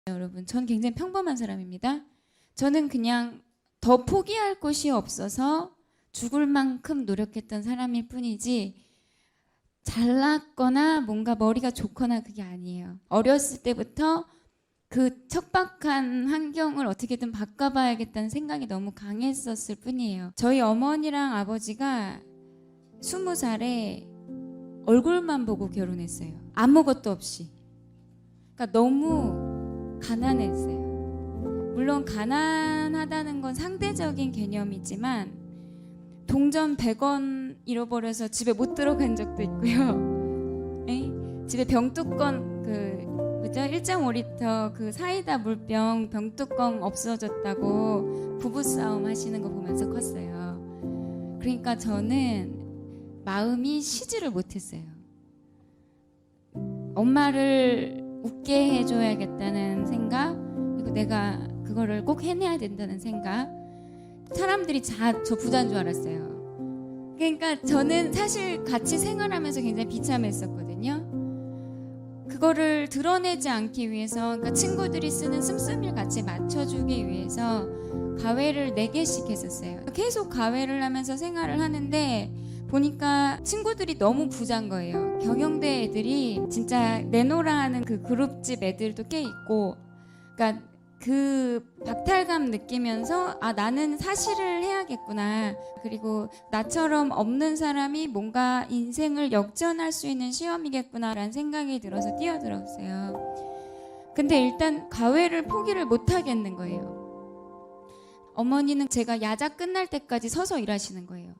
여러분, 전 굉장히 평범한 사람입니다. 저는 그냥 더 포기할 곳이 없어서 죽을 만큼 노력했던 사람일 뿐이지 잘났거나 뭔가 머리가 좋거나 그게 아니에요. 어렸을 때부터 그 척박한 환경을 어떻게든 바꿔봐야겠다는 생각이 너무 강했었을 뿐이에요. 저희 어머니랑 아버지가 20살에 얼굴만 보고 결혼했어요. 아무것도 없이. 그러니까 너무 가난했어요. 물론 가난하다는 건 상대적인 개념이지만 동전 100원 잃어버려서 집에 못 들어간 적도 있고요. 집에 병뚜껑 1.5리터 그 사이다 물병 병뚜껑 없어졌다고 부부싸움 하시는 거 보면서 컸어요. 그러니까 저는 마음이 쉬지를 못했어요. 엄마를 웃게 해줘야겠다는 생각, 그리고 내가 그거를 꼭 해내야 된다는 생각. 사람들이 저 부자인 줄 알았어요. 그러니까 저는 사실 같이 생활하면서 굉장히 비참했었거든요. 그거를 드러내지 않기 위해서, 그러니까 친구들이 쓰는 씀씀이를 같이 맞춰주기 위해서 가회를 4개씩 했었어요. 계속 가회를 하면서 생활을 하는데 보니까 친구들이 너무 부자인 거예요. 경영대 애들이 진짜 내노라 하는 그 그룹집 애들도 꽤 있고, 그러니까 그 박탈감 느끼면서 나는 사실을 해야겠구나. 그리고 나처럼 없는 사람이 뭔가 인생을 역전할 수 있는 시험이겠구나 라는 생각이 들어서 뛰어들었어요. 근데 일단 가회를 포기를 못 하겠는 거예요. 어머니는 제가 야자 끝날 때까지 서서 일하시는 거예요.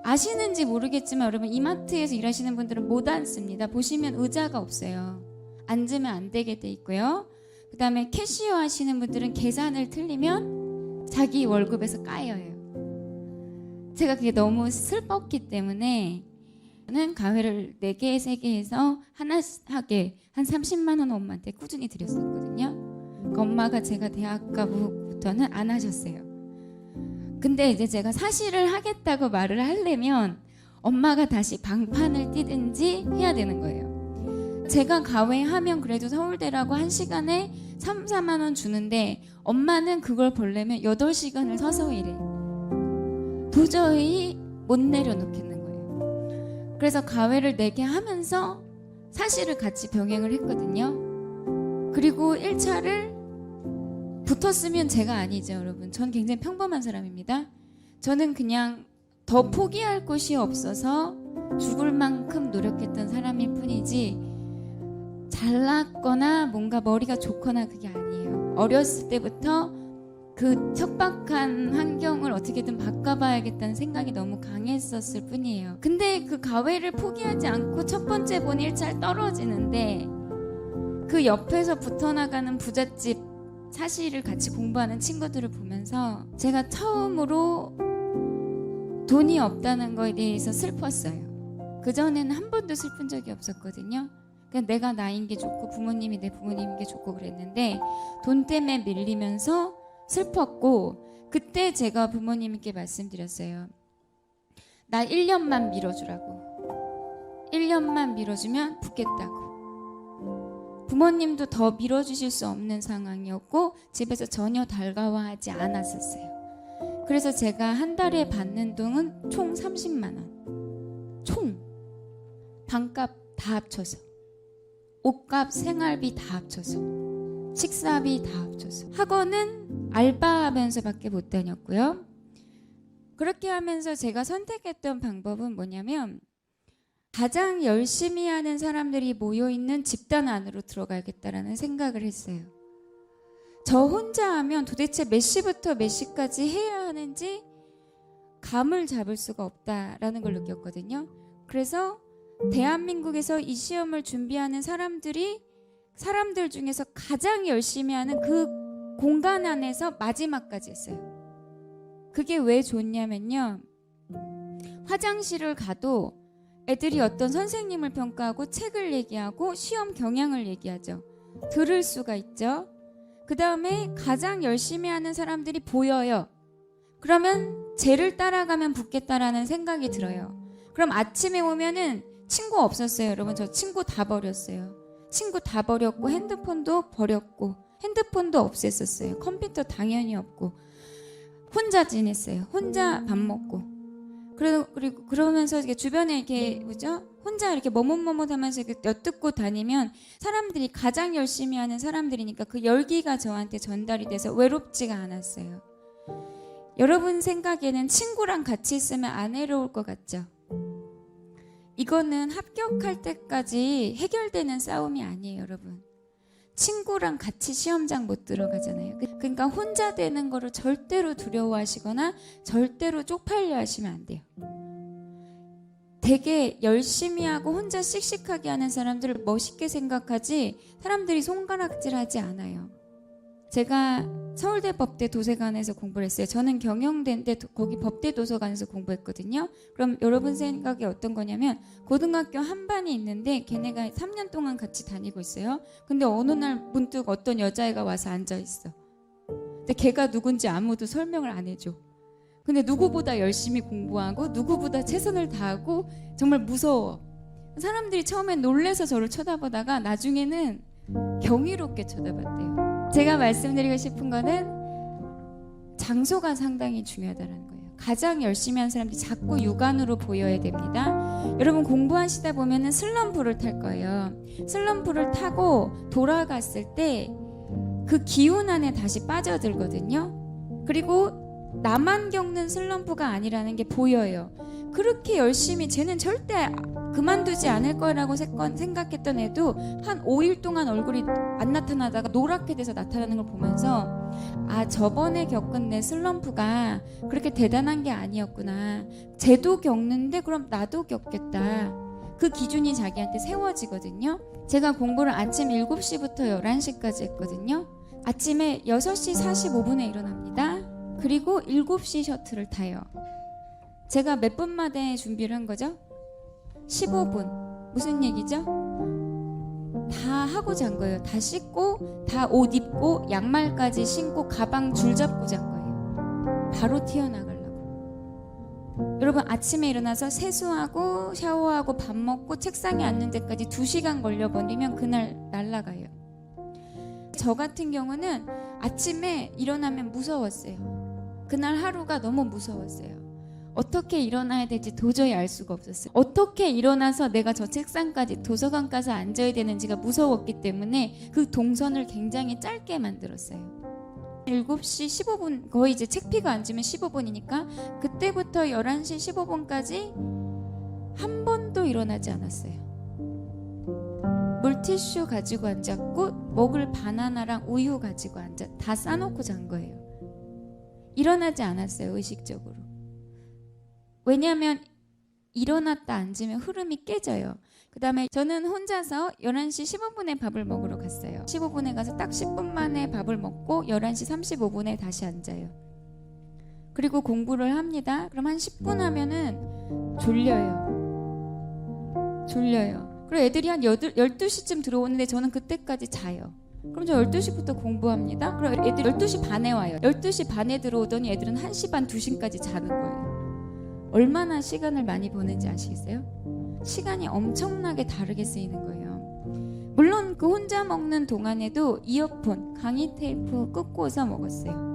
아시는지 모르겠지만 여러분, 이마트에서 일하시는 분들은 못 앉습니다. 보시면 의자가 없어요. 앉으면 안 되게 돼 있고요. 그 다음에 캐시어 하시는 분들은 계산을 틀리면 자기 월급에서 까여요. 제가 그게 너무 슬펐기 때문에 저는 가회를 4개, 3개 해서 하나하게 한 30만 원 엄마한테 꾸준히 드렸었거든요. 그러니까 엄마가 제가 대학 가부터는 안 하셨어요. 근데 이제 제가 사실을 하겠다고 말을 하려면 엄마가 다시 방판을 뛰든지 해야 되는 거예요. 제가 가회하면 그래도 서울대라고 1시간에 3, 4만 원 주는데 엄마는 그걸 벌려면 8시간을 서서 일해. 도저히 못 내려놓겠는 거예요. 그래서 가회를 4개 하면서 사실을 같이 병행을 했거든요. 그리고 1차를 붙었으면 제가 아니죠, 여러분. 전 굉장히 평범한 사람입니다. 저는 그냥 더 포기할 곳이 없어서 죽을 만큼 노력했던 사람일 뿐이지 잘났거나 뭔가 머리가 좋거나 그게 아니에요. 어렸을 때부터 그 척박한 환경을 어떻게든 바꿔봐야겠다는 생각이 너무 강했었을 뿐이에요. 근데 그 가회를 포기하지 않고 첫 번째 본 1차를 떨어지는데 그 옆에서 붙어나가는 부잣집 사실을 같이 공부하는 친구들을 보면서 제가 처음으로 돈이 없다는 거에 대해서 슬펐어요. 그전에는 한 번도 슬픈 적이 없었거든요. 그냥 내가 나인 게 좋고 부모님이 내 부모님인 게 좋고 그랬는데 돈 때문에 밀리면서 슬펐고, 그때 제가 부모님께 말씀드렸어요. 나 1년만 밀어주라고. 1년만 밀어주면 붙겠다고. 부모님도 더 밀어주실 수 없는 상황이었고 집에서 전혀 달가워하지 않았었어요. 그래서 제가 한 달에 받는 돈은 총 30만 원. 총. 방값 다 합쳐서. 옷값, 생활비 다 합쳐서. 식사비 다 합쳐서. 학원은 알바하면서밖에 못 다녔고요. 그렇게 하면서 제가 선택했던 방법은 뭐냐면 가장 열심히 하는 사람들이 모여있는 집단 안으로 들어가야겠다라는 생각을 했어요. 저 혼자 하면 도대체 몇 시부터 몇 시까지 해야 하는지 감을 잡을 수가 없다라는 걸 느꼈거든요. 그래서 대한민국에서 이 시험을 준비하는 사람들 중에서 가장 열심히 하는 그 공간 안에서 마지막까지 했어요. 그게 왜 좋냐면요, 화장실을 가도 애들이 어떤 선생님을 평가하고 책을 얘기하고 시험 경향을 얘기하죠. 들을 수가 있죠. 그 다음에 가장 열심히 하는 사람들이 보여요. 그러면 쟤를 따라가면 붙겠다라는 생각이 들어요. 그럼 아침에 오면은 친구 없었어요. 여러분, 저 친구 다 버렸어요. 친구 다 버렸고 핸드폰도 버렸고 핸드폰도 없앴었어요. 컴퓨터 당연히 없고 혼자 지냈어요. 혼자 밥 먹고 그리고 그러면서 이렇게 주변에 이렇게 뭐죠? 혼자 이렇게 머뭇머뭇하면서 이렇게 엿듣고 다니면 사람들이 가장 열심히 하는 사람들이니까 그 열기가 저한테 전달이 돼서 외롭지가 않았어요. 여러분 생각에는 친구랑 같이 있으면 안 외로울 것 같죠? 이거는 합격할 때까지 해결되는 싸움이 아니에요, 여러분. 친구랑 같이 시험장 못 들어가잖아요. 그러니까 혼자 되는 거를 절대로 두려워하시거나 절대로 쪽팔려 하시면 안 돼요. 되게 열심히 하고 혼자 씩씩하게 하는 사람들을 멋있게 생각하지 사람들이 손가락질하지 않아요. 제가 서울대 법대 도서관에서 공부를 했어요. 저는 경영대인데 거기 법대 도서관에서 공부했거든요. 그럼 여러분 생각이 어떤 거냐면 고등학교 한 반이 있는데 걔네가 3년 동안 같이 다니고 있어요. 근데 어느 날 문득 어떤 여자애가 와서 앉아있어. 근데 걔가 누군지 아무도 설명을 안 해줘. 근데 누구보다 열심히 공부하고 누구보다 최선을 다하고 정말 무서워. 사람들이 처음엔 놀래서 저를 쳐다보다가 나중에는 경이롭게 쳐다봤대요. 제가 말씀드리고 싶은 거는 장소가 상당히 중요하다는 거예요. 가장 열심히 한 사람들이 자꾸 육안으로 보여야 됩니다. 여러분 공부하시다 보면은 슬럼프를 탈 거예요. 슬럼프를 타고 돌아갔을 때 그 기운 안에 다시 빠져들거든요. 그리고 나만 겪는 슬럼프가 아니라는 게 보여요. 그렇게 열심히 쟤는 절대 그만두지 않을 거라고 생각했던 애도 한 5일 동안 얼굴이 안 나타나다가 노랗게 돼서 나타나는 걸 보면서 아, 저번에 겪은 내 슬럼프가 그렇게 대단한 게 아니었구나. 쟤도 겪는데 그럼 나도 겪겠다. 그 기준이 자기한테 세워지거든요. 제가 공부를 아침 7시부터 11시까지 했거든요. 아침에 6시 45분에 일어납니다. 그리고 7시 셔틀을 타요. 제가 몇 분 만에 준비를 한 거죠? 15분. 무슨 얘기죠? 다 하고 잔 거예요. 다 씻고 다 옷 입고 양말까지 신고 가방 줄 잡고 잔 거예요. 바로 튀어나가려고. 여러분 아침에 일어나서 세수하고 샤워하고 밥 먹고 책상에 앉는 데까지 2시간 걸려버리면 그날 날아가요. 저 같은 경우는 아침에 일어나면 무서웠어요. 그날 하루가 너무 무서웠어요. 어떻게 일어나야 될지 도저히 알 수가 없었어요. 어떻게 일어나서 내가 저 책상까지 도서관 가서 앉아야 되는지가 무서웠기 때문에 그 동선을 굉장히 짧게 만들었어요. 7시 15분 거의 이제 책피가 앉으면 15분이니까 그때부터 11시 15분까지 한 번도 일어나지 않았어요. 물티슈 가지고 앉았고 먹을 바나나랑 우유 가지고 다 싸놓고 잔 거예요. 일어나지 않았어요. 의식적으로. 왜냐하면 일어났다 앉으면 흐름이 깨져요. 그 다음에 저는 혼자서 11시 15분에 밥을 먹으러 갔어요. 15분에 가서 딱 10분 만에 밥을 먹고 11시 35분에 다시 앉아요. 그리고 공부를 합니다. 그럼 한 10분 하면은 졸려요. 그리고 애들이 한 12시쯤 들어오는데 저는 그때까지 자요. 그럼 저 12시부터 공부합니다. 그럼 애들 12시 반에 와요. 12시 반에 들어오더니 애들은 1시 반, 2시까지 자는 거예요. 얼마나 시간을 많이 보는지 아시겠어요? 시간이 엄청나게 다르게 쓰이는 거예요. 물론 그 혼자 먹는 동안에도 이어폰, 강의 테이프 꽂고서 먹었어요.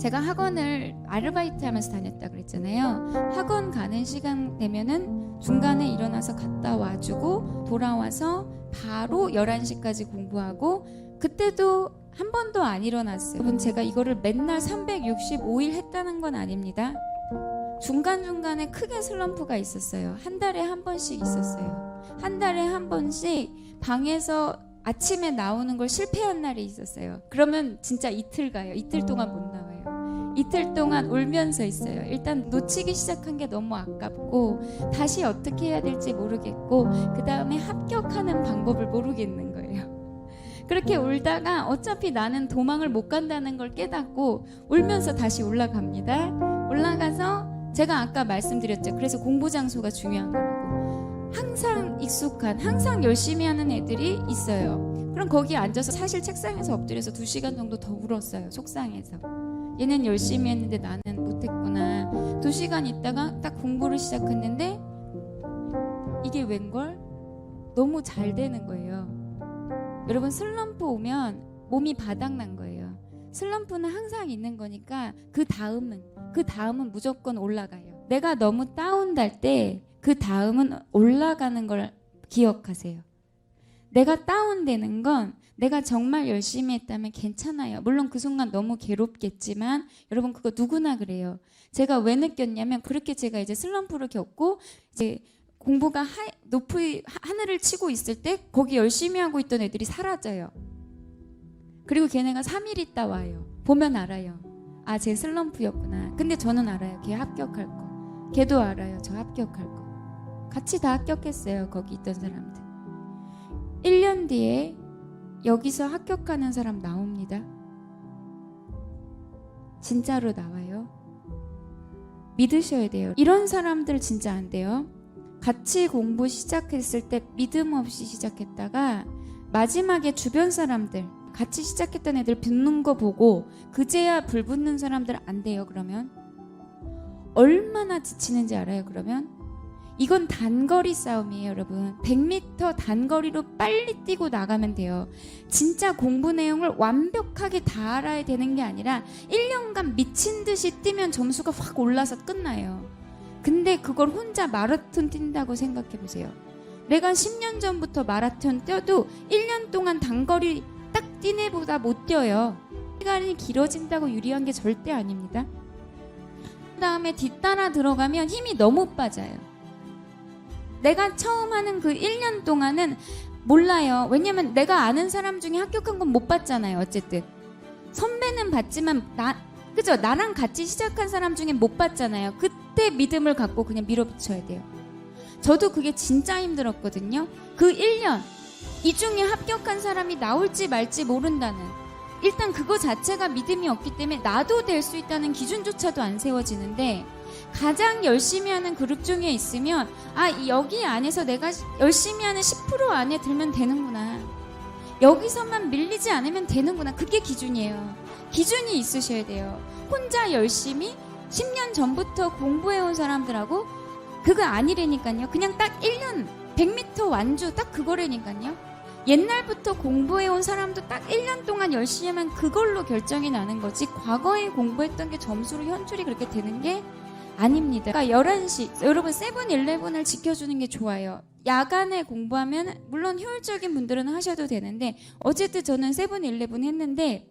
제가 학원을 아르바이트 하면서 다녔다 그랬잖아요. 학원 가는 시간 되면은 중간에 일어나서 갔다 와주고 돌아와서 바로 11시까지 공부하고 그때도 한 번도 안 일어났어요. 여러분 제가 이거를 맨날 365일 했다는 건 아닙니다. 중간중간에 크게 슬럼프가 있었어요. 한 달에 한 번씩 있었어요. 한 달에 한 번씩 방에서 아침에 나오는 걸 실패한 날이 있었어요. 그러면 진짜 이틀 가요. 이틀 동안 못 나와요. 이틀 동안 울면서 있어요. 일단 놓치기 시작한 게 너무 아깝고 다시 어떻게 해야 될지 모르겠고 그 다음에 합격하는 방법을 모르겠는 거예요. 그렇게 울다가 어차피 나는 도망을 못 간다는 걸 깨닫고 울면서 다시 올라갑니다. 올라가서 제가 아까 말씀드렸죠. 그래서 공부 장소가 중요한 거라고. 항상 익숙한, 항상 열심히 하는 애들이 있어요. 그럼 거기 앉아서 사실 책상에서 엎드려서 2시간 정도 더 울었어요. 속상해서. 얘는 열심히 했는데 나는 못했구나. 2시간 있다가 딱 공부를 시작했는데 이게 웬걸? 너무 잘 되는 거예요. 여러분 슬럼프 오면 몸이 바닥난 거예요. 슬럼프는 항상 있는 거니까 그 다음은 무조건 올라가요. 내가 너무 다운될 때 그 다음은 올라가는 걸 기억하세요. 내가 다운되는 건 내가 정말 열심히 했다면 괜찮아요. 물론 그 순간 너무 괴롭겠지만 여러분 그거 누구나 그래요. 제가 왜 느꼈냐면 그렇게 제가 이제 슬럼프를 겪고 이제 공부가 높이 하늘을 치고 있을 때 거기 열심히 하고 있던 애들이 사라져요. 그리고 걔네가 3일 있다 와요. 보면 알아요. 아, 쟤 슬럼프였구나. 근데 저는 알아요. 걔 합격할 거. 걔도 알아요. 저 합격할 거. 같이 다 합격했어요. 거기 있던 사람들. 1년 뒤에 여기서 합격하는 사람 나옵니다. 진짜로 나와요. 믿으셔야 돼요. 이런 사람들 진짜 안 돼요. 같이 공부 시작했을 때 믿음 없이 시작했다가 마지막에 주변 사람들 같이 시작했던 애들 붙는 거 보고 그제야 불 붙는 사람들 안 돼요. 그러면 얼마나 지치는지 알아요. 그러면 이건 단거리 싸움이에요. 여러분 100m 단거리로 빨리 뛰고 나가면 돼요. 진짜 공부 내용을 완벽하게 다 알아야 되는 게 아니라 1년간 미친 듯이 뛰면 점수가 확 올라서 끝나요. 근데 그걸 혼자 마라톤 뛴다고 생각해 보세요. 내가 10년 전부터 마라톤 뛰어도 1년 동안 단거리 딱 뛴 애보다 못 뛰어요. 시간이 길어진다고 유리한 게 절대 아닙니다. 그 다음에 뒤따라 들어가면 힘이 너무 빠져요. 내가 처음 하는 그 1년 동안은 몰라요. 왜냐면 내가 아는 사람 중에 합격한 건 못 봤잖아요. 어쨌든 선배는 봤지만 그죠? 나랑 같이 시작한 사람 중에 못 봤잖아요. 그때 믿음을 갖고 그냥 밀어붙여야 돼요. 저도 그게 진짜 힘들었거든요. 그 1년 이 중에 합격한 사람이 나올지 말지 모른다는 일단 그거 자체가 믿음이 없기 때문에 나도 될 수 있다는 기준조차도 안 세워지는데 가장 열심히 하는 그룹 중에 있으면 아, 여기 안에서 내가 열심히 하는 10% 안에 들면 되는구나. 여기서만 밀리지 않으면 되는구나. 그게 기준이에요. 기준이 있으셔야 돼요. 혼자 열심히 10년 전부터 공부해온 사람들하고 그거 아니라니까요. 그냥 딱 1년 100m 완주 딱 그거라니까요. 옛날부터 공부해온 사람도 딱 1년 동안 열심히 하면 그걸로 결정이 나는 거지 과거에 공부했던 게 점수로 현출이 그렇게 되는 게 아닙니다. 그러니까 11시 여러분 세븐일레븐을 지켜주는 게 좋아요. 야간에 공부하면 물론 효율적인 분들은 하셔도 되는데 어쨌든 저는 세븐일레븐 했는데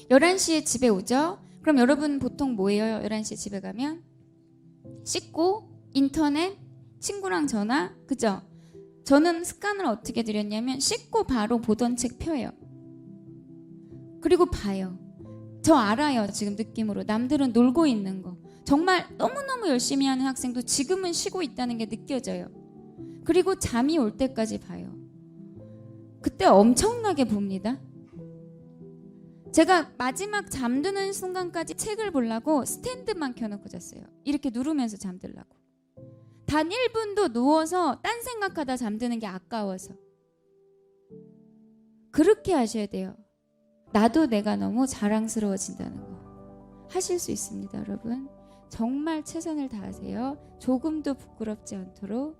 11시에 집에 오죠. 그럼 여러분 보통 뭐예요? 11시에 집에 가면 씻고 인터넷 친구랑 전화 그죠? 저는 습관을 어떻게 들였냐면 씻고 바로 보던 책 펴요. 그리고 봐요. 저 알아요. 지금 느낌으로 남들은 놀고 있는 거 정말 너무너무 열심히 하는 학생도 지금은 쉬고 있다는 게 느껴져요. 그리고 잠이 올 때까지 봐요. 그때 엄청나게 봅니다. 제가 마지막 잠드는 순간까지 책을 보려고 스탠드만 켜놓고 잤어요. 이렇게 누르면서 잠들라고. 단 1분도 누워서 딴 생각하다 잠드는 게 아까워서. 그렇게 하셔야 돼요. 나도 내가 너무 자랑스러워진다는 거. 하실 수 있습니다, 여러분. 정말 최선을 다하세요. 조금도 부끄럽지 않도록.